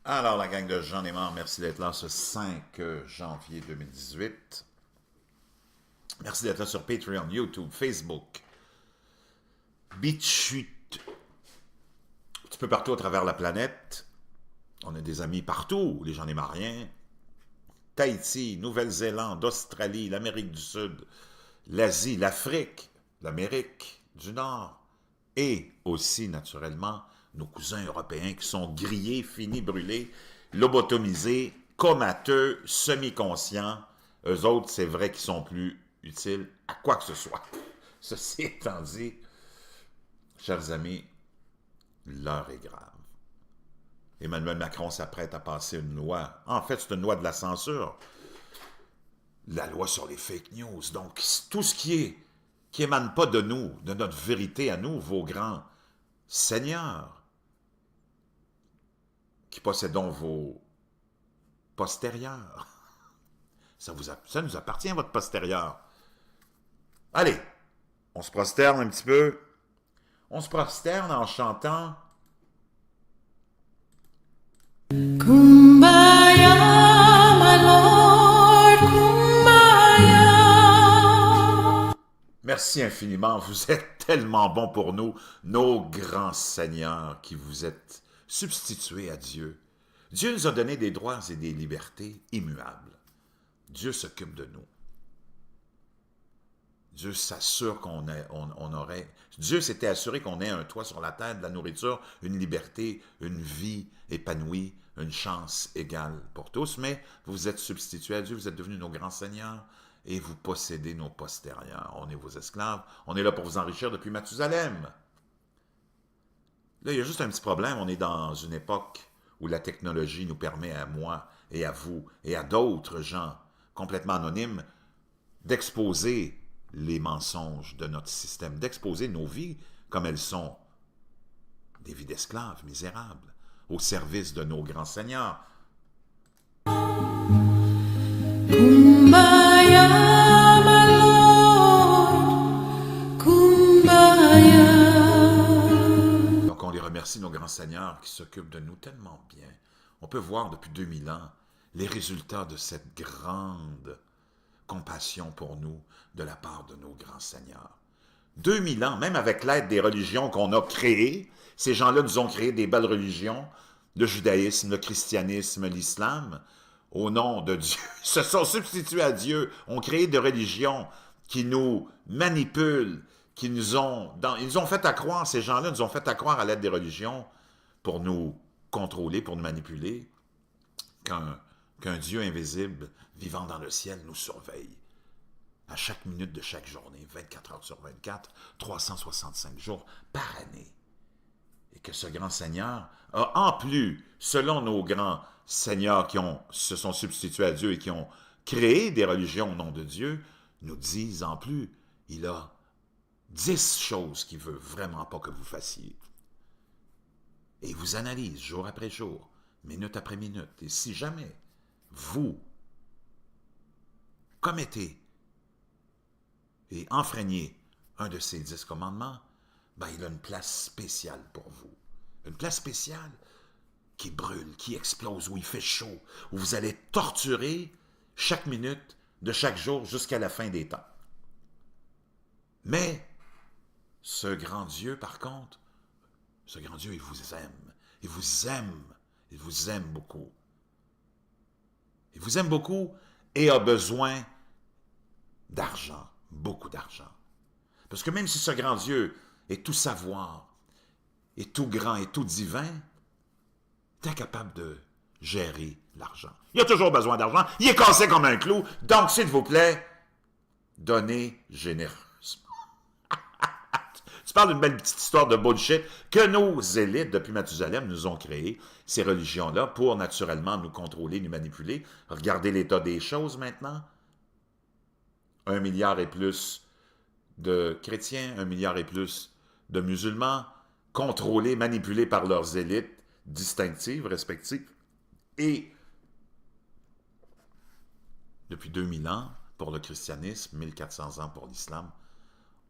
Alors, la gang de Jean est mort, merci d'être là ce 5 janvier 2018. Merci d'être là sur Patreon, YouTube, Facebook, BitChute, un petit peu partout à travers la planète. On a des amis partout, les gens des mariens. Tahiti, Nouvelle-Zélande, Australie, l'Amérique du Sud, l'Asie, l'Afrique, l'Amérique du Nord. Et aussi, naturellement, nos cousins européens qui sont grillés, finis, brûlés, lobotomisés, comateux, semi-conscients. Eux autres, c'est vrai qu'ils sont plus utiles à quoi que ce soit. Ceci étant dit, chers amis, l'heure est grave. Emmanuel Macron s'apprête à passer une loi. En fait, c'est une loi de la censure. La loi sur les fake news. Donc, tout ce qui émane pas de nous, de notre vérité à nous, vos grands seigneurs, qui possédons vos postérieurs. Ça nous appartient, votre postérieur. Allez, on se prosterne un petit peu. On se prosterne en chantant Kumbaya, my Lord, Kumbaya. merci infiniment, vous êtes tellement bons pour nous, nos grands seigneurs qui vous êtes substitués à Dieu. Dieu nous a donné des droits et des libertés immuables. Dieu s'occupe de nous. Dieu s'assure qu'on aurait... Dieu s'était assuré qu'on ait un toit sur la tête, de la nourriture, une liberté, une vie épanouie, une chance égale pour tous, mais vous êtes substitués à Dieu, vous êtes devenus nos grands seigneurs et vous possédez nos postérieurs. On est vos esclaves, on est là pour vous enrichir depuis Mathusalem. Là, il y a juste un petit problème, on est dans une époque où la technologie nous permet à moi et à vous et à d'autres gens complètement anonymes d'exposer les mensonges de notre système, d'exposer nos vies comme elles sont, des vies d'esclaves misérables, au service de nos grands seigneurs. Kumbaya, my Lord, Kumbaya. Donc on les remercie, nos grands seigneurs, qui s'occupent de nous tellement bien. On peut voir depuis 2000 ans les résultats de cette grande compassion pour nous de la part de nos grands seigneurs. 2000 ans, même avec l'aide des religions qu'on a créées, ces gens-là nous ont créé des belles religions, le judaïsme, le christianisme, l'islam, au nom de Dieu, se sont substitués à Dieu, ont créé des religions qui nous manipulent, qui nous ont... ils nous ont fait accroire, ces gens-là nous ont fait accroire à l'aide des religions pour nous contrôler, pour nous manipuler, qu'un Dieu invisible vivant dans le ciel nous surveille à chaque minute de chaque journée, 24 heures sur 24, 365 jours par année. Et que ce grand Seigneur a en plus, selon nos grands seigneurs qui se sont substitués à Dieu et qui ont créé des religions au nom de Dieu, nous disent en plus, il a 10 choses qu'il ne veut vraiment pas que vous fassiez. Et il vous analyse jour après jour, minute après minute. Et si jamais vous commettez et enfreignez un de ces 10 commandements, ben, il a une place spéciale pour vous. Une place spéciale qui brûle, qui explose, où il fait chaud, où vous allez torturer chaque minute de chaque jour jusqu'à la fin des temps. Mais ce grand Dieu, par contre, ce grand Dieu, il vous aime. Il vous aime. Il vous aime beaucoup. Il vous aime beaucoup et a besoin d'argent, beaucoup d'argent. Parce que même si ce grand Dieu est tout savoir, est tout grand et tout divin, il est incapable de gérer l'argent. Il a toujours besoin d'argent, il est cassé comme un clou, donc s'il vous plaît, donnez généreusement. Tu parles d'une belle petite histoire de bullshit que nos élites depuis Mathusalem nous ont créé, ces religions-là, pour naturellement nous contrôler, nous manipuler. Regardez l'état des choses maintenant. 1 milliard et plus de chrétiens, 1 milliard et plus de musulmans, contrôlés, manipulés par leurs élites distinctives, respectives. Et depuis 2000 ans pour le christianisme, 1400 ans pour l'islam,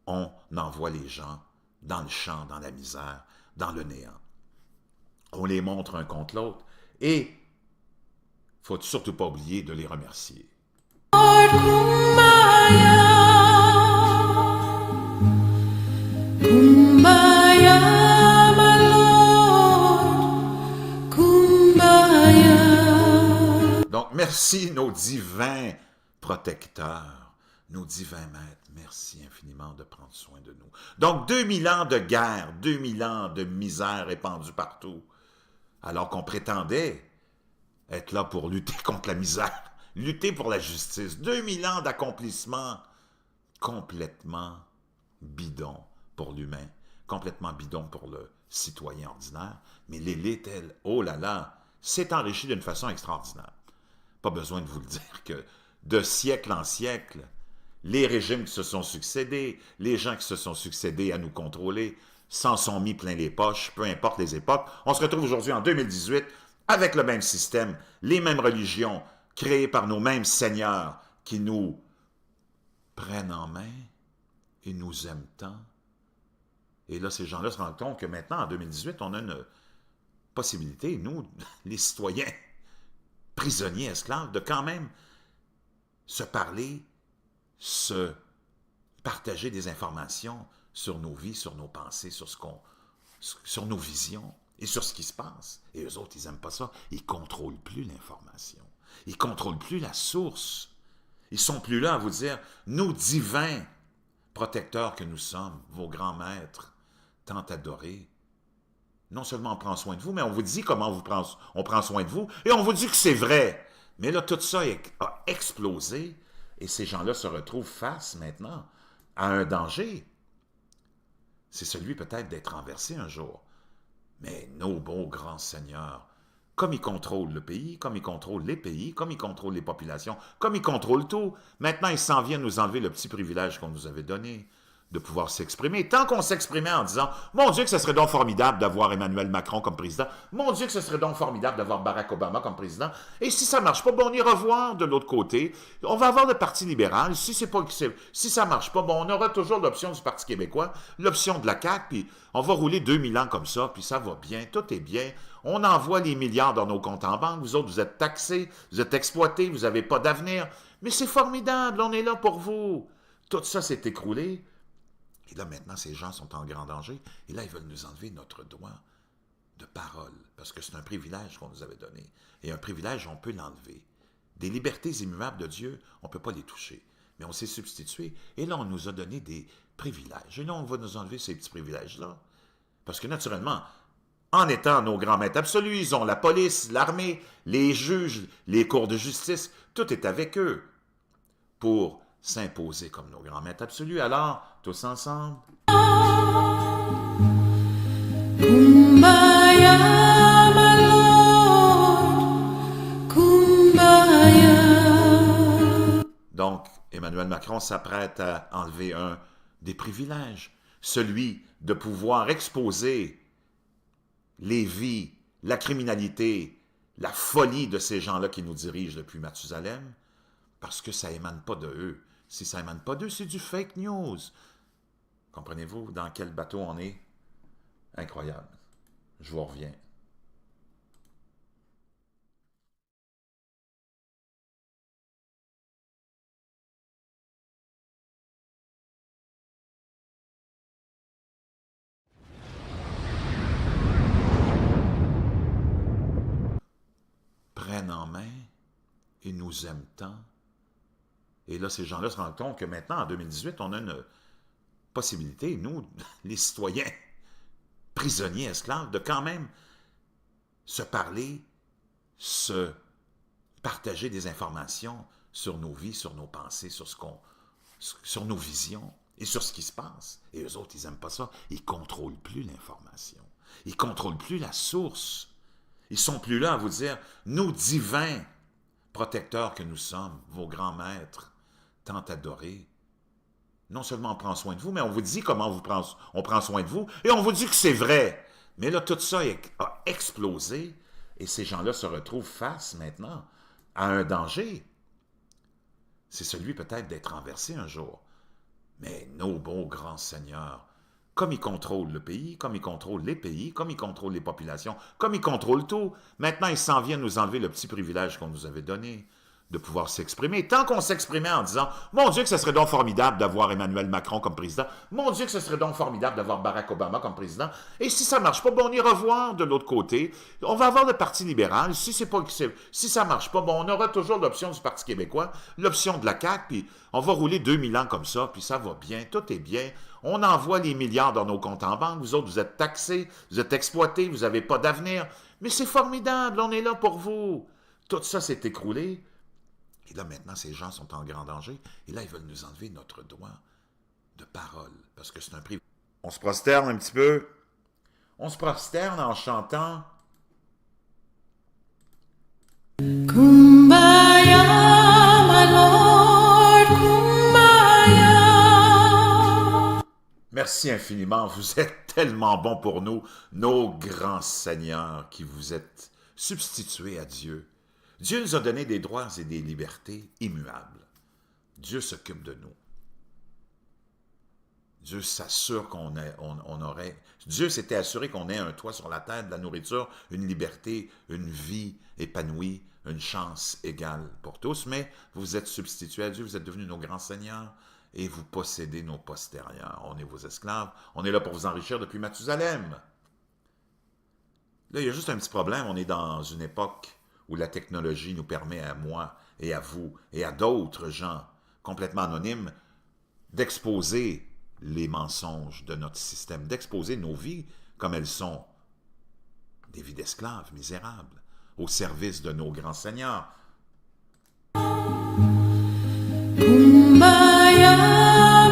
on envoie les gens dans le champ, dans la misère, dans le néant. On les montre un contre l'autre Et il ne faut surtout pas oublier de les remercier. Lord Kumbaya, Kumbaya, my Lord, Kumbaya. Donc, merci nos divins protecteurs, nos divins maîtres. Merci infiniment de prendre soin de nous. Donc, 2000 ans de guerre, 2000 ans de misère répandue partout, alors qu'on prétendait être là pour lutter contre la misère, lutter pour la justice. 2000 ans d'accomplissement complètement bidon pour l'humain, complètement bidon pour le citoyen ordinaire. Mais l'élite, elle, oh là là, s'est enrichie d'une façon extraordinaire. Pas besoin de vous le dire que de siècle en siècle, les régimes qui se sont succédés, les gens qui se sont succédés à nous contrôler, s'en sont mis plein les poches, peu importe les époques. On se retrouve aujourd'hui en 2018 avec le même système, les mêmes religions, créées par nos mêmes seigneurs qui nous prennent en main et nous aiment tant. Et là, ces gens-là se rendent compte que maintenant, en 2018, on a une possibilité, nous, les citoyens, prisonniers, esclaves, de quand même se parler, se partager des informations sur nos vies, sur nos pensées, sur nos visions et sur ce qui se passe. Et eux autres, ils n'aiment pas ça. Ils ne contrôlent plus l'information. Ils ne contrôlent plus la source. Ils ne sont plus là à vous dire, nous divins protecteurs que nous sommes, vos grands maîtres, tant adorés, non seulement on prend soin de vous, mais on vous dit comment on prend soin de vous, et on vous dit que c'est vrai. Mais là, tout ça a explosé, et ces gens-là se retrouvent face maintenant à un danger. C'est celui peut-être d'être renversé un jour. Mais nos beaux grands seigneurs, comme ils contrôlent le pays, comme ils contrôlent les pays, comme ils contrôlent les populations, comme ils contrôlent tout, maintenant ils s'en viennent nous enlever le petit privilège qu'on nous avait donné, de pouvoir s'exprimer. Tant qu'on s'exprimait en disant « Mon Dieu, que ce serait donc formidable d'avoir Emmanuel Macron comme président. Mon Dieu, que ce serait donc formidable d'avoir Barack Obama comme président. Et si ça ne marche pas, bon, on ira voir de l'autre côté. On va avoir le Parti libéral. Si ça ne marche pas, bon, on aura toujours l'option du Parti québécois, l'option de la CAQ, puis on va rouler 2000 ans comme ça, puis ça va bien, tout est bien. On envoie les milliards dans nos comptes en banque. Vous autres, vous êtes taxés, vous êtes exploités, vous n'avez pas d'avenir. Mais c'est formidable, on est là pour vous. » Tout ça s'est écroulé. Et là, maintenant, ces gens sont en grand danger. Et là, ils veulent nous enlever notre droit de parole. Parce que c'est un privilège qu'on nous avait donné. Et un privilège, on peut l'enlever. Des libertés immuables de Dieu, on ne peut pas les toucher. Mais on s'est substitué. Et là, on nous a donné des privilèges. Et là, on va nous enlever ces petits privilèges-là. Parce que, naturellement, en étant nos grands maîtres absolus, ils ont la police, l'armée, les juges, les cours de justice. Tout est avec eux pour s'imposer comme nos grands maîtres absolus. Alors, tous ensemble. Kumbaya, my Lord, Kumbaya. Donc, Emmanuel Macron s'apprête à enlever un des privilèges, celui de pouvoir exposer les vies, la criminalité, la folie de ces gens-là qui nous dirigent depuis Mathusalem, parce que ça émane pas de eux. Si ça émane pas d'eux, c'est du fake news. Comprenez-vous dans quel bateau on est? Incroyable. Je vous reviens. Prennent en main et nous aiment tant. Et là, ces gens-là se rendent compte que maintenant, en 2018, on a une possibilité, nous, les citoyens, prisonniers, esclaves, de quand même se parler, se partager des informations sur nos vies, sur nos pensées, sur nos visions et sur ce qui se passe. Et eux autres, ils n'aiment pas ça. Ils ne contrôlent plus l'information. Ils ne contrôlent plus la source. Ils ne sont plus là à vous dire, nous divins protecteurs que nous sommes, vos grands maîtres, tant adorés, non seulement on prend soin de vous, mais on vous dit comment on prend soin de vous, et on vous dit que c'est vrai. Mais là, tout ça a explosé, et ces gens-là se retrouvent face maintenant à un danger. C'est celui peut-être d'être renversé un jour. Mais nos beaux grands seigneurs, comme ils contrôlent le pays, comme ils contrôlent les pays, comme ils contrôlent les populations, comme ils contrôlent tout. Maintenant, ils s'en viennent nous enlever le petit privilège qu'on nous avait donné de pouvoir s'exprimer. Tant qu'on s'exprimait en disant « Mon Dieu, que ce serait donc formidable d'avoir Emmanuel Macron comme président. Mon Dieu, que ce serait donc formidable d'avoir Barack Obama comme président. Et si ça ne marche pas, bon, on ira voir de l'autre côté. On va avoir le Parti libéral. Si ça ne marche pas, bon, on aura toujours l'option du Parti québécois, l'option de la CAQ, puis on va rouler 2000 ans comme ça, puis ça va bien, tout est bien. On envoie les milliards dans nos comptes en banque. Vous autres, vous êtes taxés, vous êtes exploités, vous n'avez pas d'avenir. Mais c'est formidable, on est là pour vous. » Tout ça s'est écroulé. Et là, maintenant, ces gens sont en grand danger. Et là, ils veulent nous enlever notre droit de parole. Parce que c'est un privilège. On se prosterne un petit peu. On se prosterne en chantant. Kumbaya, my Lord, Kumbaya. Merci infiniment. Vous êtes tellement bons pour nous, nos grands seigneurs qui vous êtes substitués à Dieu. Dieu nous a donné des droits et des libertés immuables. Dieu s'occupe de nous. Dieu s'assure qu'on aurait... Dieu s'était assuré qu'on ait un toit sur la tête, de la nourriture, une liberté, une vie épanouie, une chance égale pour tous. Mais vous êtes substitués à Dieu, vous êtes devenus nos grands seigneurs et vous possédez nos postérieurs. On est vos esclaves. On est là pour vous enrichir depuis Mathusalem. Là, il y a juste un petit problème. On est dans une époque où la technologie nous permet à moi et à vous et à d'autres gens complètement anonymes d'exposer les mensonges de notre système, d'exposer nos vies comme elles sont, des vies d'esclaves misérables, au service de nos grands seigneurs. Kumbaya,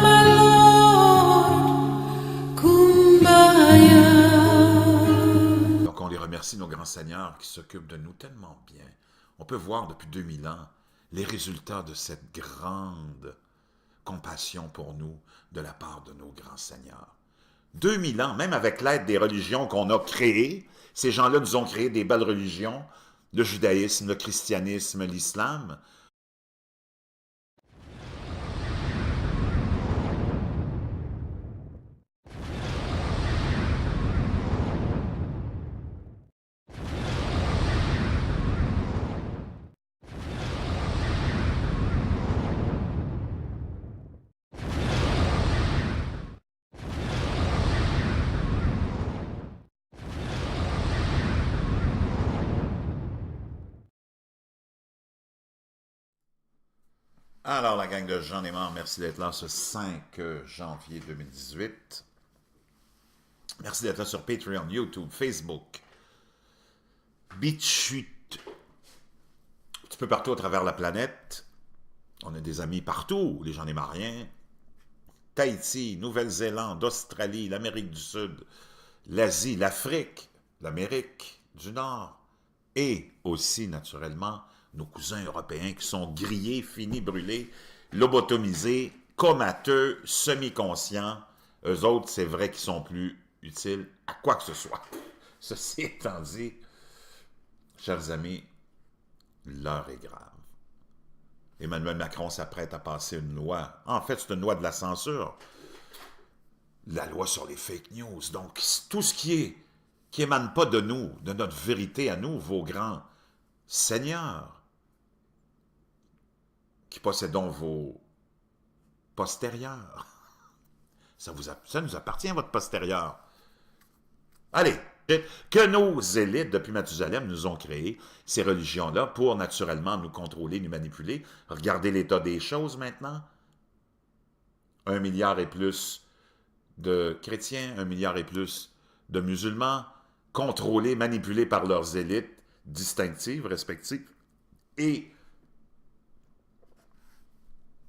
my Lord, Kumbaya. Donc on les remercie, nos grands seigneurs, qui s'occupent de nous tellement bien. On peut voir depuis 2000 ans les résultats de cette grande compassion pour nous de la part de nos grands seigneurs. 2000 ans, même avec l'aide des religions qu'on a créées, ces gens-là nous ont créé des belles religions, le judaïsme, le christianisme, l'islam. Alors, la gang de Jean est mort, merci d'être là ce 5 janvier 2018. Merci d'être là sur Patreon, YouTube, Facebook, BitChute, un petit peu partout à travers la planète. On a des amis partout, les gens des Mariens, Tahiti, Nouvelle-Zélande, Australie, l'Amérique du Sud, l'Asie, l'Afrique, l'Amérique du Nord, et aussi, naturellement, nos cousins européens qui sont grillés, finis, brûlés, lobotomisés, comateux, semi-conscients. Eux autres, c'est vrai qu'ils sont plus utiles à quoi que ce soit. Ceci étant dit, chers amis, l'heure est grave. Emmanuel Macron s'apprête à passer une loi. En fait, c'est une loi de la censure. La loi sur les fake news. Donc, tout ce qui émane pas de nous, de notre vérité à nous, vos grands seigneurs, qui possédons vos postérieurs. Ça nous appartient, votre postérieur. Allez, que nos élites, depuis Mathusalem, nous ont créé ces religions-là pour, naturellement, nous contrôler, nous manipuler. Regardez l'état des choses, maintenant. 1 milliard et plus de chrétiens, 1 milliard et plus de musulmans, contrôlés, manipulés par leurs élites distinctives, respectives, et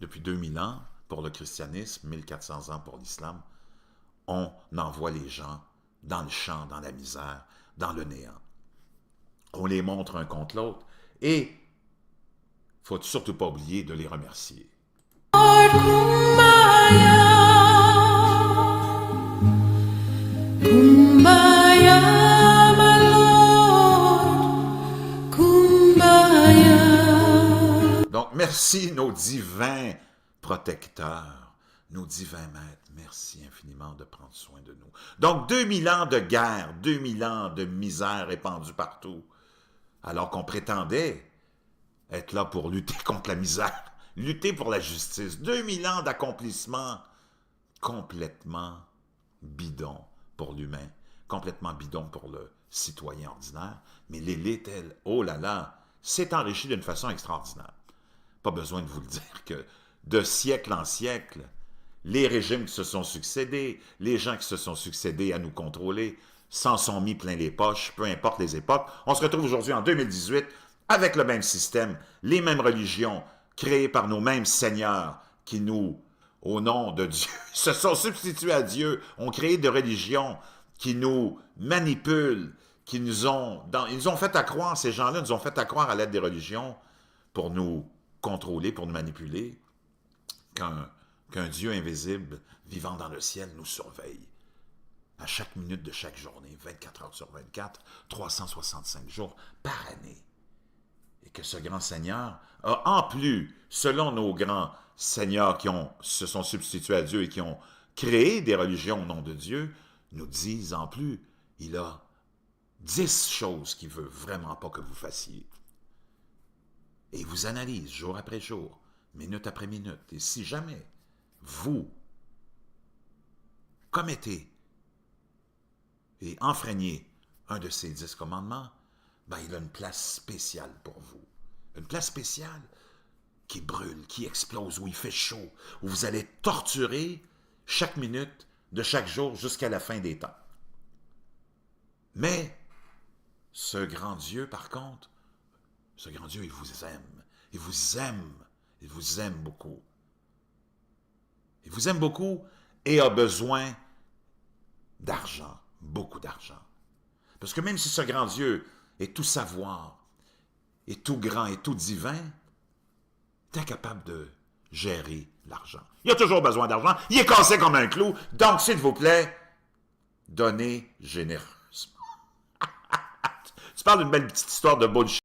depuis 2000 ans pour le christianisme, 1400 ans pour l'islam, on envoie les gens dans le champ, dans la misère, dans le néant. On les montre un contre l'autre et il ne faut surtout pas oublier de les remercier. Kumbaya, my Lord, Kumbaya. Donc, merci nos divins protecteurs, nos divins maîtres, merci infiniment de prendre soin de nous. Donc, 2000 ans de guerre, 2000 ans de misère répandue partout, alors qu'on prétendait être là pour lutter contre la misère, lutter pour la justice. 2000 ans d'accomplissement complètement bidon pour l'humain, complètement bidon pour le citoyen ordinaire, mais l'élite, elle, oh là là, s'est enrichie d'une façon extraordinaire. Pas besoin de vous le dire que de siècle en siècle, les régimes qui se sont succédés, les gens qui se sont succédés à nous contrôler, s'en sont mis plein les poches, peu importe les époques. On se retrouve aujourd'hui en 2018 avec le même système, les mêmes religions, créées par nos mêmes seigneurs qui nous, au nom de Dieu, se sont substitués à Dieu, ont créé des religions qui nous manipulent, qui nous ont... ils nous ont fait à croire, ces gens-là nous ont fait à croire à l'aide des religions pour nous contrôler, pour nous manipuler, qu'un Dieu invisible vivant dans le ciel nous surveille à chaque minute de chaque journée, 24 heures sur 24, 365 jours par année. Et que ce grand Seigneur a en plus, selon nos grands seigneurs qui se sont substitués à Dieu et qui ont créé des religions au nom de Dieu, nous disent en plus, il a 10 choses qu'il ne veut vraiment pas que vous fassiez. Et il vous analyse jour après jour, minute après minute. Et si jamais vous commettez et enfreignez un de ces 10 commandements, ben, il a une place spéciale pour vous. Une place spéciale qui brûle, qui explose, où il fait chaud, où vous allez torturer chaque minute de chaque jour jusqu'à la fin des temps. Mais ce grand Dieu, par contre, ce grand Dieu, il vous aime. Il vous aime. Il vous aime beaucoup. Il vous aime beaucoup et a besoin d'argent, beaucoup d'argent. Parce que même si ce grand Dieu est tout savoir, est tout grand, est tout divin, il est incapable de gérer l'argent. Il a toujours besoin d'argent, il est cassé comme un clou, donc s'il vous plaît, donnez généreusement. Tu parles d'une belle petite histoire de bullshit.